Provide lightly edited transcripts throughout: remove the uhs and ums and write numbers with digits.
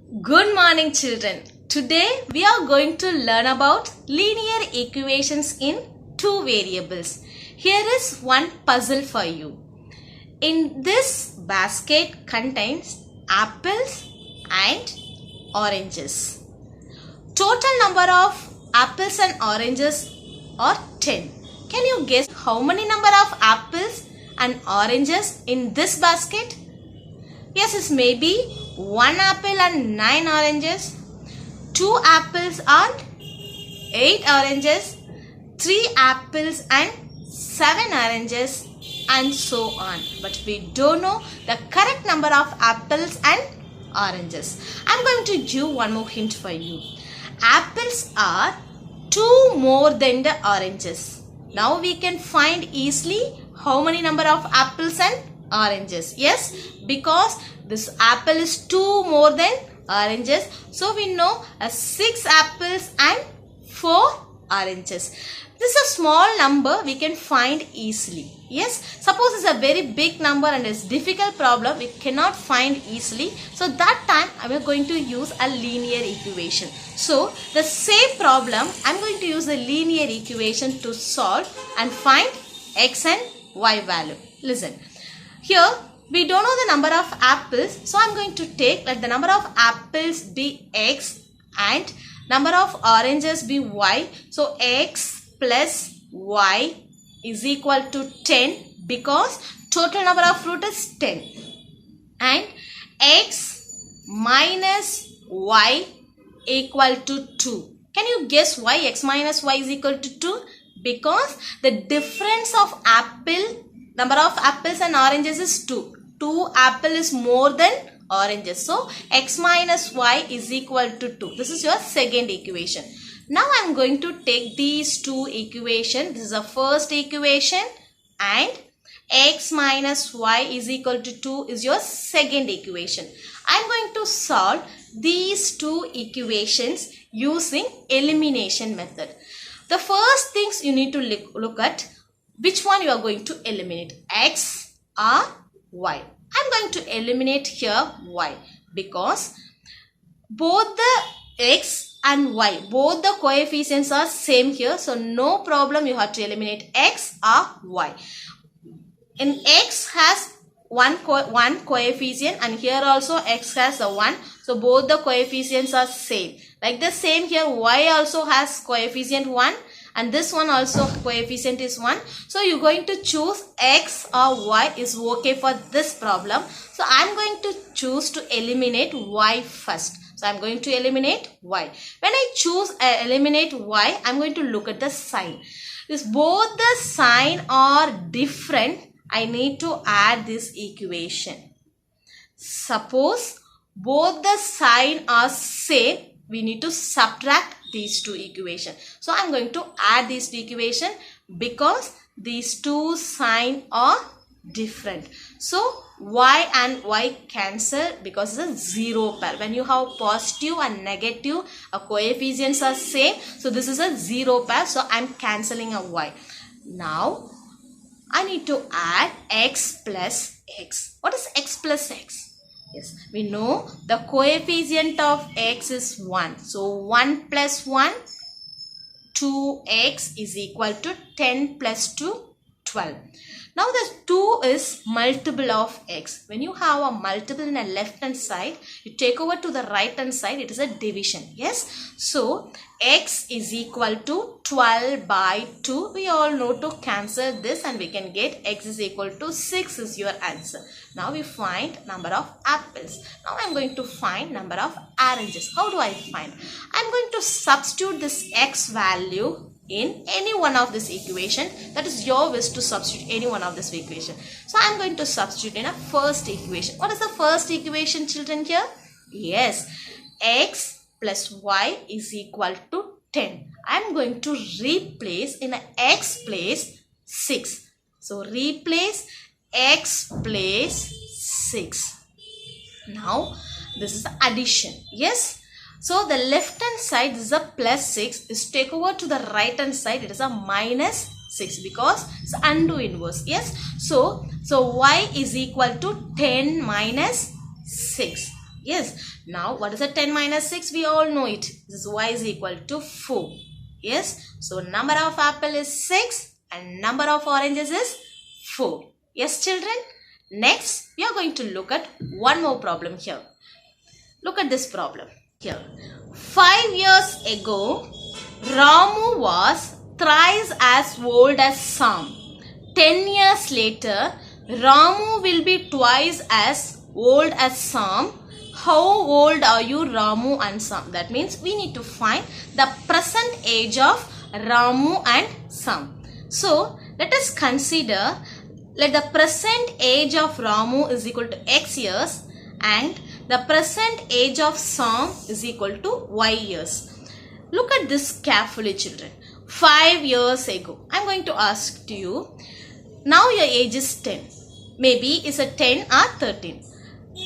Good morning children. Today we are going to learn about linear equations in two variables. Here is one puzzle for you. In this basket contains apples and oranges. Total number of apples and oranges are 10. Can you guess how many number of apples and oranges in this basket? Yes, it's maybe 1 apple and 9 oranges, 2 apples and 8 oranges, 3 apples and 7 oranges, and so on. But we don't know the correct number of apples and oranges. I'm going to give one more hint for you. Apples are 2 more than the oranges. Now we can find easily how many number of apples and oranges. Yes, because this apple is 2 more than oranges. So we know 6 apples and 4 oranges. This is a small number we can find easily. Yes, suppose it's a very big number and it's difficult problem we cannot find easily. So that time I am going to use a linear equation. So the same problem I am going to use a linear equation to solve and find x and y value. Listen. Here we don't know the number of apples, so I am going to take let the number of apples be x and number of oranges be y. So x plus y is equal to 10 because total number of fruit is 10, and x minus y equal to 2. Can you guess why x minus y is equal to 2? Because the difference of number of apples and oranges is 2. 2 apple is more than oranges. So, x minus y is equal to 2. This is your second equation. Now, I am going to take these two equations. This is the first equation and x minus y is equal to 2 is your second equation. I am going to solve these two equations using elimination method. The first things you need to look at which one you are going to eliminate, x or y. I am going to eliminate here y because both the x and y, both the coefficients are same here. So no problem, you have to eliminate x or y. In x has one coefficient and here also x has a 1. So both the coefficients are same. Like the same here, y also has coefficient 1. And this one also coefficient is 1. So you're going to choose x or y is okay for this problem. So I'm going to choose to eliminate y first. So I'm going to eliminate y. When I choose eliminate y, I'm going to look at the sign. If both the sign are different, I need to add this equation. Suppose both the sign are same, we need to subtract these two equations. So I am going to add these two equations because these two signs are different. So y and y cancel because it's a zero pair. When you have positive and negative, coefficients are same. So this is a zero pair. So I am cancelling a y. Now I need to add x plus x. What is x plus x? Yes, we know the coefficient of x is 1. So 1 plus 1, 2x is equal to 10 plus 2, 12. Now the 2 is multiple of x. When you have a multiple in the left hand side, you take over to the right hand side, it is a division. Yes. So x is equal to 12 by 2. We all know to cancel this and we can get x is equal to 6 is your answer. Now we find number of apples. Now I am going to find number of oranges. How do I find? I am going to substitute this x value in any one of this equation. That is your wish to substitute any one of this equation. So I am going to substitute in a first equation. What is the first equation, children, here? Yes, x plus y is equal to 10. I am going to replace in a x place 6. So replace x place 6. Now this is addition. Yes. So the left hand side is a plus 6. Is take over to the right hand side. It is a minus 6 because it's undo inverse. Yes. So y is equal to 10 minus 6. Yes. Now what is the 10 minus 6? We all know it. This is y is equal to 4. Yes. So number of apple is 6 and number of oranges is 4. Yes, children. Next, we are going to look at one more problem here. Look at this problem here. 5 years ago, Ramu was thrice as old as Sam. 10 years later, Ramu will be twice as old as Sam. How old are you, Ramu and Sam? That means we need to find the present age of Ramu and Sam. So, let us consider, let the present age of Ramu is equal to x years and the present age of Sam is equal to y years. Look at this carefully, children. 5 years ago, I am going to ask to you, now your age is 10. Maybe it's a 10 or 13.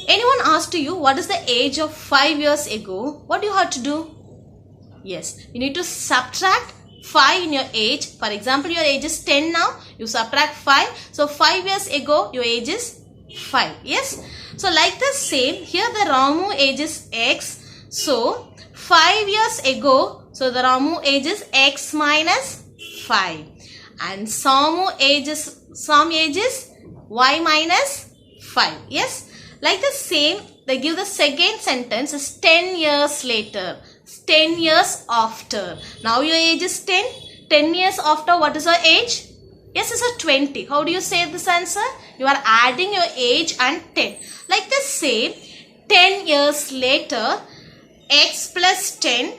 Anyone asked to you what is the age of 5 years ago? What do you have to do? Yes, you need to subtract 5 in your age. For example, your age is 10 now. You subtract 5. So 5 years ago, your age is 5. Yes. So like the same, here the Ramu age is x. So 5 years ago, so the Ramu age is x minus 5. And Sam age is y minus 5. Yes. Like the same, they give the second sentence is 10 years later. 10 years after. Now your age is 10. 10 years after, what is your age? Yes, it's a 20. How do you say this answer? You are adding your age and 10. Like the same, 10 years later, x plus 10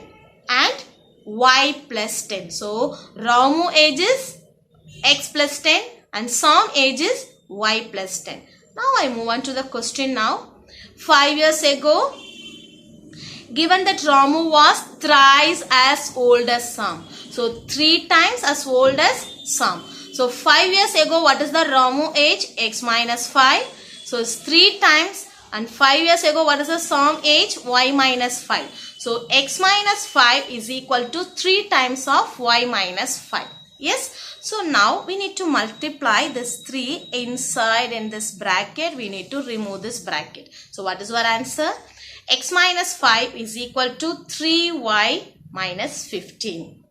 and y plus 10. So, Ramu age is x plus 10 and Sam age is y plus 10. Now, I move on to the question now. 5 years ago, given that Ramu was thrice as old as Sam. So, 3 times as old as Sam. So, 5 years ago, what is the Ramu age? X minus 5. So, it's 3 times. And 5 years ago, what is the Sam age? Y minus 5. So, x minus 5 is equal to 3 times of y minus 5. Yes. So, now we need to multiply this 3 inside in this bracket. We need to remove this bracket. So, what is our answer? X minus 5 is equal to 3y minus 15.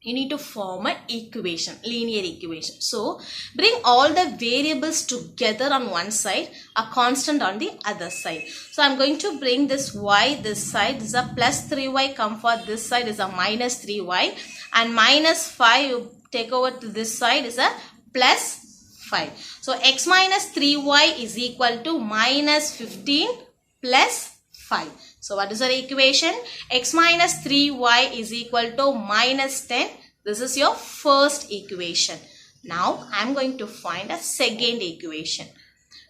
You need to form an equation, linear equation. So, bring all the variables together on one side, a constant on the other side. So, I am going to bring this y this side. This is a plus 3y, come for this side is a minus 3y. And minus 5, you take over to this side is a plus 5. So, x minus 3y is equal to minus 15 plus 5. So, what is our equation? X minus 3y is equal to minus 10. This is your first equation. Now, I am going to find a second equation.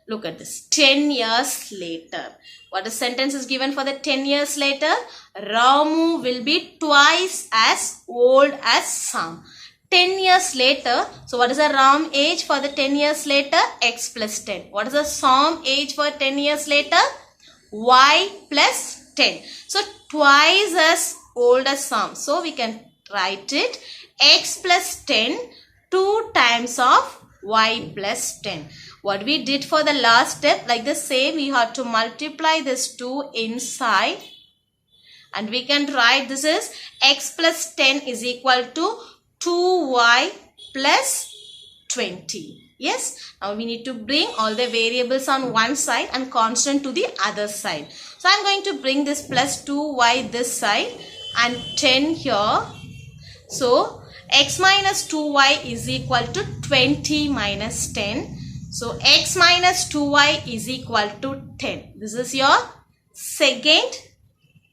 Look at this. 10 years later. What the sentence is given for the 10 years later? Ramu will be twice as old as Sam. 10 years later, so what is the Ram age for the 10 years later? X plus 10. What is the Sam age for 10 years later? Y plus 10. So, twice as old as Sam. So, we can write it x plus 10, 2 times of y plus 10. What we did for the last step, like the same, we have to multiply this 2 inside. And we can write this is x plus 10 is equal to 2y plus 20. Yes, now we need to bring all the variables on one side and constant to the other side. So, I am going to bring this plus 2y this side and 10 here. So, x minus 2y is equal to 20 minus 10. So, x minus 2y is equal to 10. This is your second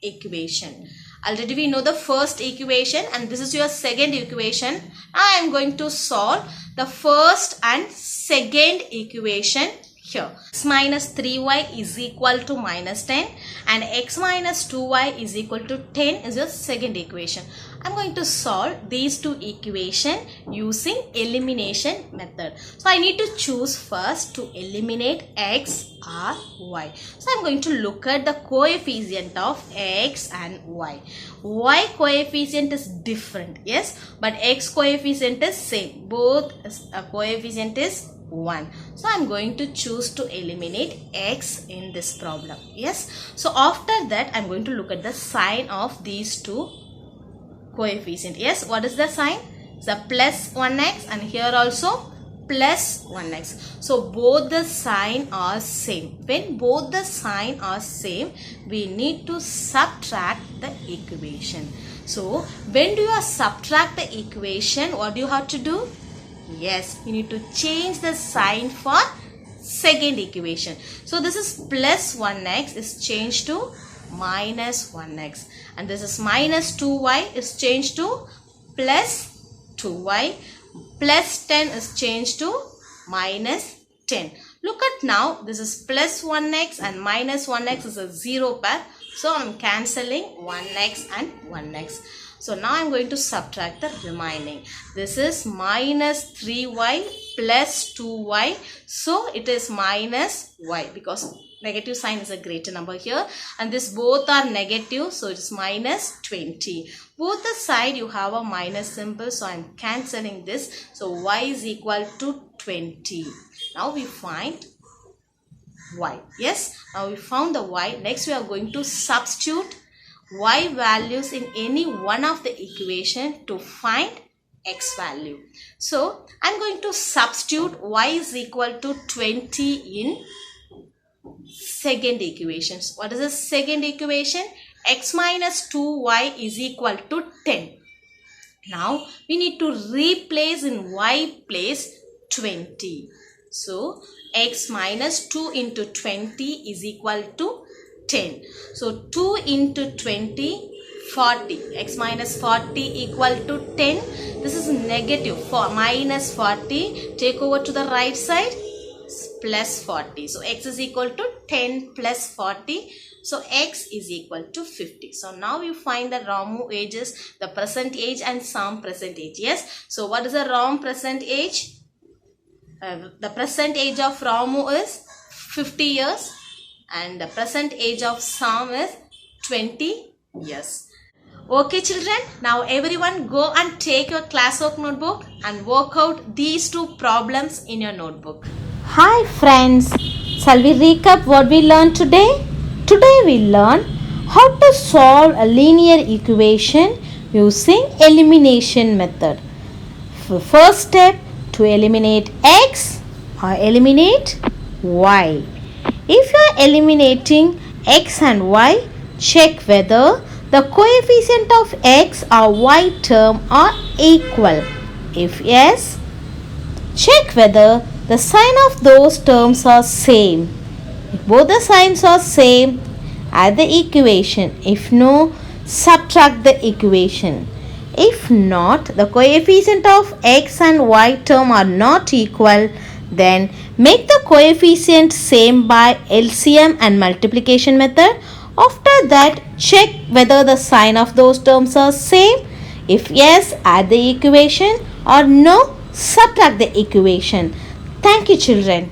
equation. Already we know the first equation and this is your second equation. Now, I am going to solve the first and second equation here. X minus 3y is equal to minus 10 and x minus 2y is equal to 10 is your second equation. I am going to solve these two equations using elimination method. So, I need to choose first to eliminate x or y. So, I am going to look at the coefficient of x and y. Y coefficient is different, yes, but x coefficient is same. Both coefficient is 1. So I'm going to choose to eliminate x in this problem. Yes. So after that I'm going to look at the sign of these two coefficients. Yes. What is the sign? It's a plus 1x and here also plus 1x. So both the sign are same. When both the sign are same, we need to subtract the equation. So when do you subtract the equation, what do you have to do? Yes, you need to change the sign for second equation. So this is plus 1x is changed to minus 1x, and this is minus 2y is changed to plus 2y, plus 10 is changed to minus 10. Look at now, this is plus 1x and minus 1x is a 0 pair. So I'm cancelling 1x and 1x. So now I'm going to subtract the remaining. This is minus 3y plus 2y. So it is minus y because negative sign is a greater number here. And this both are negative. So it is minus 20. Both the side you have a minus symbol. So I'm cancelling this. So y is equal to 20. Now we find y. Yes. Now we found the y. Next we are going to substitute y values in any one of the equation to find x value. So I'm going to substitute y is equal to 20 in second equation. What is the second equation? X minus 2y is equal to 10. Now we need to replace in y place 20. So x minus 2 into 20 is equal to 10. So 2 into 20, 40. X minus 40 equal to 10. This is negative. For minus 40. Take over to the right side. Plus 40. So x is equal to 10 plus 40. So x is equal to 50. So now you find the Ramu ages, the present age and Sam present age. Yes. So what is the Ram present age? The present age of Ramu is 50 years. And the present age of Sam is 20 years. Okay children, now everyone go and take your classwork notebook and work out these two problems in your notebook. Hi friends, shall we recap what we learned today? Today we learned how to solve a linear equation using elimination method. First step, to eliminate x or eliminate y. If you are eliminating x and y, check whether the coefficient of x or y term are equal. If yes, check whether the sign of those terms are same. If both the signs are same, add the equation. If no, subtract the equation. If not, the coefficient of x and y term are not equal, then make the coefficient same by LCM and multiplication method. After that, check whether the sign of those terms are same. If yes, add the equation, or no, subtract the equation. Thank you children.